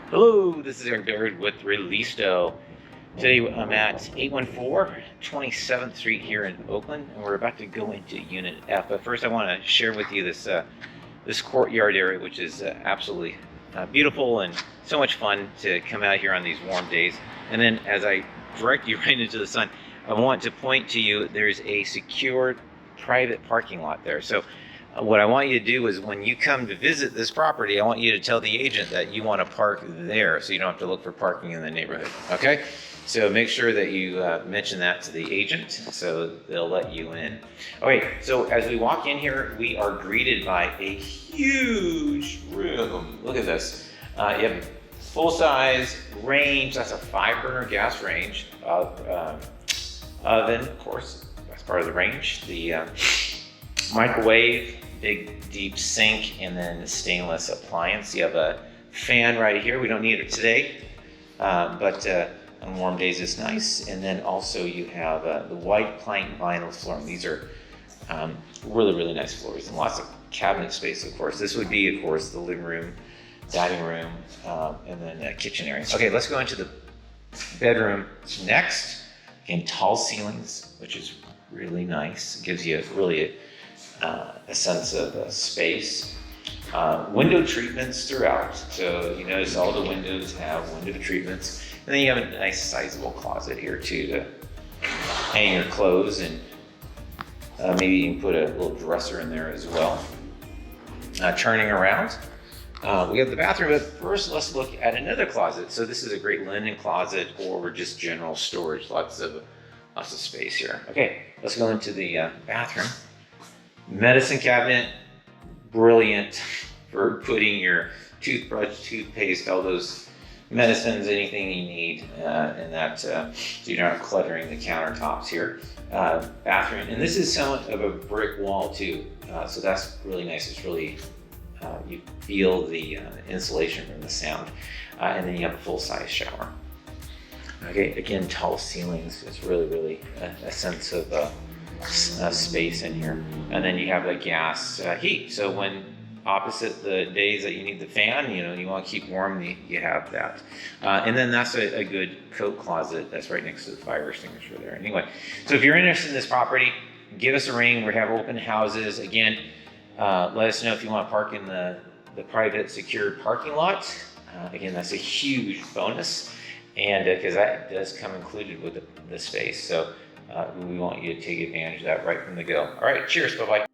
Hello, this is Eric Baird with ReLISTO. Today I'm at 814 27th Street here in Oakland, and we're about to go into Unit F. But first I want to share with you this courtyard area, which is absolutely beautiful and so much fun to come out here on these warm days. And then as I direct you right into the sun, I want to point to you, there's a secured private parking lot there. So what I want you to do is when you come to visit this property, I want you to tell the agent that you want to park there so you don't have to look for parking in the neighborhood, okay? So make sure that you mention that to the agent so they'll let you in. Okay, so as we walk in here, we are greeted by a huge room. Look at this. You have full-size range, that's a 5-burner gas range. Oven, of course, that's part of the range. The microwave, big deep sink, and then the stainless appliance. You have a fan right here. We don't need it today, but on warm days it's nice. And then also you have the white plank vinyl flooring. These are really nice floors and lots of cabinet space, of course. This would be, of course, the living room, dining room, and then kitchen area. Okay, let's go into the bedroom next. Again, tall ceilings, which is really nice. It gives you really a sense of space. Window treatments throughout. So you notice all the windows have window treatments. And then you have a nice sizable closet here too to hang your clothes, and maybe you can put a little dresser in there as well. Turning around, we have the bathroom, but first let's look at another closet. So this is a great linen closet or just general storage. Lots of space here. Okay, let's go into the bathroom. Medicine cabinet, brilliant for putting your toothbrush, toothpaste, all those medicines, anything you need in that, so you're not cluttering the countertops here. Bathroom, and this is somewhat of a brick wall too, so that's really nice. It's really, you feel the insulation from the sound, and then you have a full-size shower. Okay, again, tall ceilings. It's really a sense of space in here. And then you have the gas heat. So when opposite the days that you need the fan, you want to keep warm, you have that. And then that's a good coat closet that's right next to the fire extinguisher there. Anyway, so if you're interested in this property, give us a ring. We have open houses. Again, let us know if you want to park in the private secured parking lot. Again, that's a huge bonus, and because that does come included with the space. So we want you to take advantage of that right from the go. All right, cheers, bye-bye.